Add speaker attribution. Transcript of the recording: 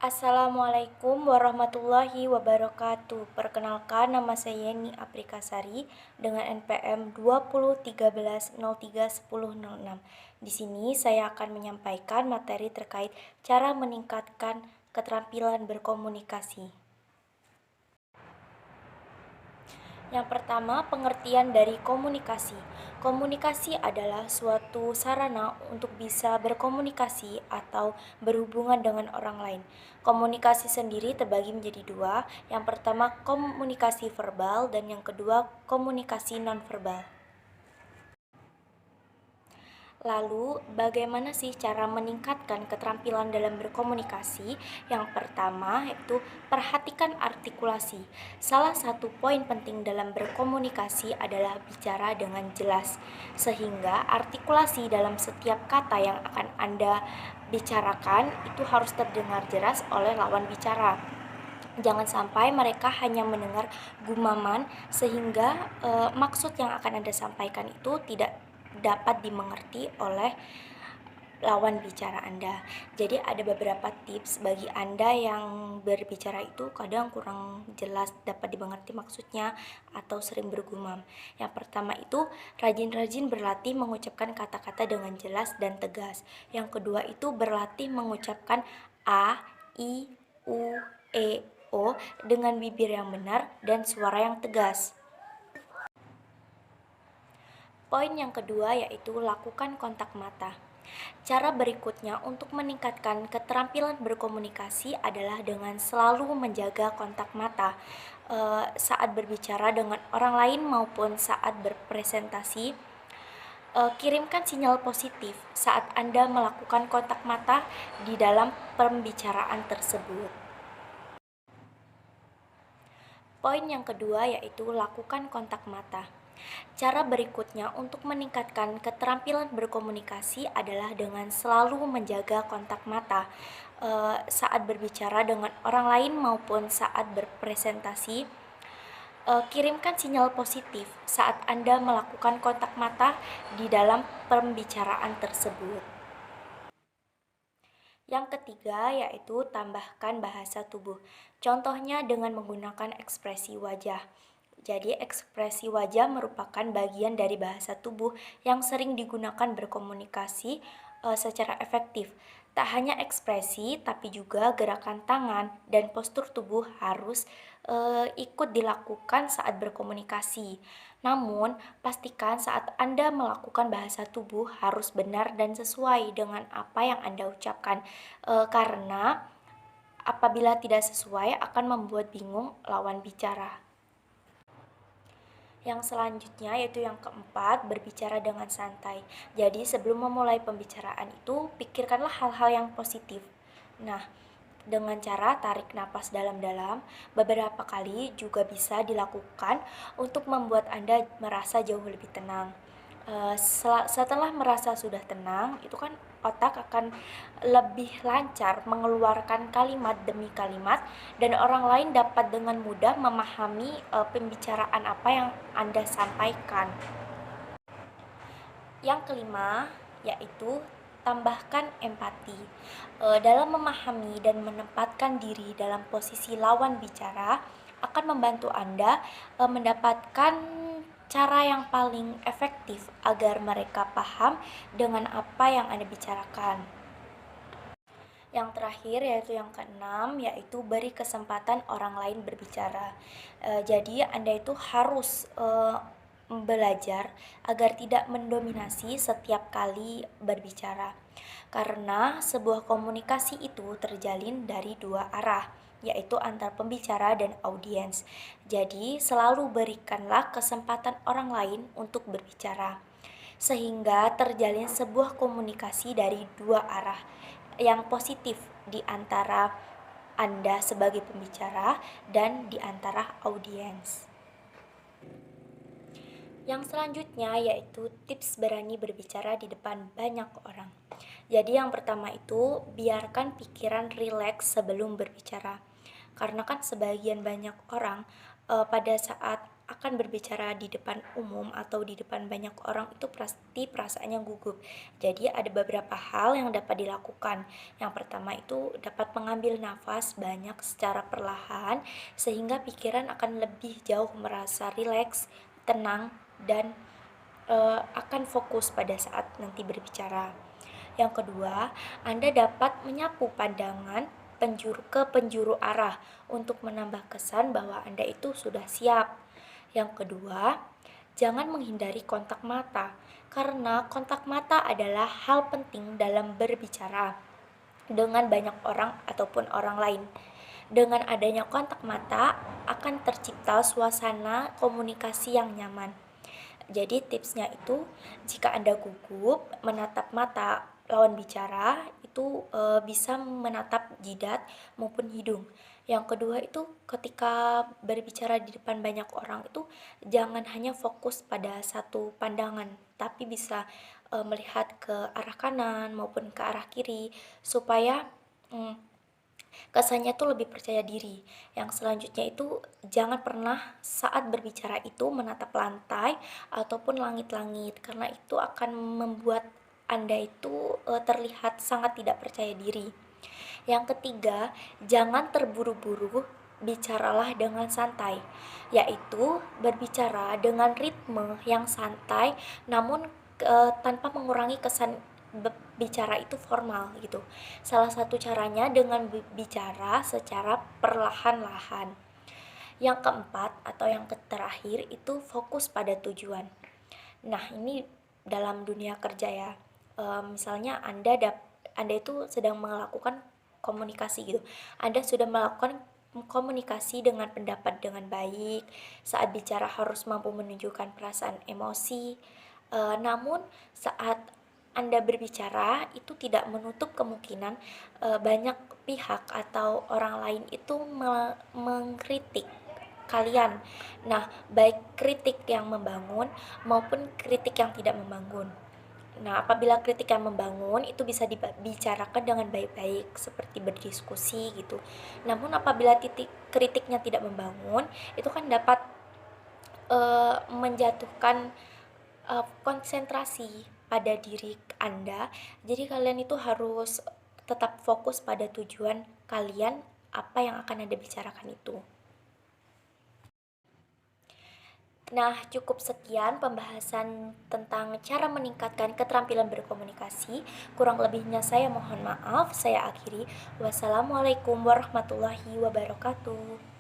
Speaker 1: Assalamualaikum warahmatullahi wabarakatuh. Perkenalkan, nama saya Yeni Aprikasari dengan NPM 2013031006. Di sini saya akan menyampaikan materi terkait cara meningkatkan keterampilan berkomunikasi. Yang pertama, pengertian dari komunikasi. Komunikasi adalah suatu sarana untuk bisa berkomunikasi atau berhubungan dengan orang lain. Komunikasi sendiri terbagi menjadi dua. Yang pertama, komunikasi verbal, dan yang kedua, komunikasi nonverbal. Lalu, bagaimana sih cara meningkatkan keterampilan dalam berkomunikasi? Yang pertama, yaitu perhatikan artikulasi. Salah satu poin penting dalam berkomunikasi adalah bicara dengan jelas, sehingga artikulasi dalam setiap kata yang akan Anda bicarakan itu harus terdengar jelas oleh lawan bicara. Jangan sampai mereka hanya mendengar gumaman sehingga maksud yang akan Anda sampaikan itu tidak dapat dimengerti oleh lawan bicara Anda. Jadi ada beberapa tips bagi Anda yang berbicara itu kadang kurang jelas dapat dimengerti maksudnya atau sering bergumam. Yang pertama itu rajin-rajin berlatih mengucapkan kata-kata dengan jelas dan tegas. Yang kedua itu berlatih mengucapkan A, I, U, E, O dengan bibir yang benar dan suara yang tegas. Poin yang kedua yaitu lakukan kontak mata. Cara berikutnya untuk meningkatkan keterampilan berkomunikasi adalah dengan selalu menjaga kontak mata saat berbicara dengan orang lain maupun saat berpresentasi. Kirimkan sinyal positif saat Anda melakukan kontak mata di dalam pembicaraan tersebut. Poin yang kedua yaitu lakukan kontak mata. Cara berikutnya untuk meningkatkan keterampilan berkomunikasi adalah dengan selalu menjaga kontak mata saat berbicara dengan orang lain maupun saat berpresentasi. Kirimkan sinyal positif saat Anda melakukan kontak mata di dalam pembicaraan tersebut. Yang ketiga yaitu tambahkan bahasa tubuh. Contohnya dengan menggunakan ekspresi wajah. Jadi ekspresi wajah merupakan bagian dari bahasa tubuh yang sering digunakan berkomunikasi secara efektif. Tak hanya ekspresi, tapi juga gerakan tangan dan postur tubuh harus ikut dilakukan saat berkomunikasi. Namun, pastikan saat Anda melakukan bahasa tubuh harus benar dan sesuai dengan apa yang Anda ucapkan, karena apabila tidak sesuai akan membuat bingung lawan bicara. Yang selanjutnya yaitu yang keempat, berbicara dengan santai. Jadi sebelum memulai pembicaraan itu, pikirkanlah hal-hal yang positif. Nah, dengan cara tarik napas dalam-dalam beberapa kali juga bisa dilakukan untuk membuat Anda merasa jauh lebih tenang. Setelah merasa sudah tenang, itu kan otak akan lebih lancar mengeluarkan kalimat demi kalimat dan orang lain dapat dengan mudah memahami pembicaraan apa yang Anda sampaikan. Yang kelima yaitu tambahkan empati. Dalam memahami dan menempatkan diri dalam posisi lawan bicara akan membantu Anda mendapatkan cara yang paling efektif agar mereka paham dengan apa yang Anda bicarakan. Yang terakhir yaitu yang keenam, yaitu beri kesempatan orang lain berbicara. Jadi Anda itu harus belajar agar tidak mendominasi setiap kali berbicara. Karena sebuah komunikasi itu terjalin dari dua arah, yaitu antar pembicara dan audiens. Jadi selalu berikanlah kesempatan orang lain untuk berbicara, sehingga terjalin sebuah komunikasi dari dua arah yang positif di antara Anda sebagai pembicara dan di antara audiens. Yang selanjutnya yaitu tips berani berbicara di depan banyak orang. Jadi yang pertama itu biarkan pikiran rileks sebelum berbicara. Karena kan sebagian banyak orang pada saat akan berbicara di depan umum atau di depan banyak orang itu pasti perasaannya gugup. Jadi ada beberapa hal yang dapat dilakukan. Yang pertama itu dapat mengambil nafas banyak secara perlahan sehingga pikiran akan lebih jauh merasa rileks, tenang, dan akan fokus pada saat nanti berbicara. Yang kedua, Anda dapat menyapu pandangan penjuru ke penjuru arah untuk menambah kesan bahwa Anda itu sudah siap. Yang kedua, jangan menghindari kontak mata, karena kontak mata adalah hal penting dalam berbicara dengan banyak orang ataupun orang lain. Dengan adanya kontak mata, akan tercipta suasana komunikasi yang nyaman. Jadi tipsnya itu, jika Anda gugup menatap mata lawan bicara, itu bisa menatap jidat maupun hidung. Yang kedua itu, ketika berbicara di depan banyak orang itu jangan hanya fokus pada satu pandangan, tapi bisa melihat ke arah kanan maupun ke arah kiri supaya kesannya tuh lebih percaya diri. Yang selanjutnya itu, jangan pernah saat berbicara itu menatap lantai ataupun langit-langit, karena itu akan membuat Anda itu terlihat sangat tidak percaya diri. Yang ketiga, jangan terburu-buru, bicaralah dengan santai, yaitu berbicara dengan ritme yang santai namun tanpa mengurangi kesan bicara itu formal gitu. Salah satu caranya dengan bicara secara perlahan-lahan. Yang keempat atau yang terakhir itu fokus pada tujuan. Nah, ini dalam dunia kerja ya. Misalnya Anda itu sedang melakukan komunikasi gitu. Anda sudah melakukan komunikasi dengan pendapat dengan baik. Saat bicara harus mampu menunjukkan perasaan emosi. Namun saat Anda berbicara itu tidak menutup kemungkinan banyak pihak atau orang lain itu mengkritik kalian. Nah, baik kritik yang membangun maupun kritik yang tidak membangun. Nah, apabila kritik yang membangun itu bisa dibicarakan dengan baik-baik seperti berdiskusi gitu. Namun apabila kritiknya tidak membangun, itu kan dapat menjatuhkan konsentrasi pada diri Anda. Jadi kalian itu harus tetap fokus pada tujuan kalian, apa yang akan Anda bicarakan itu. Nah, cukup sekian pembahasan tentang cara meningkatkan keterampilan berkomunikasi. Kurang lebihnya saya mohon maaf, saya akhiri. Wassalamualaikum warahmatullahi wabarakatuh.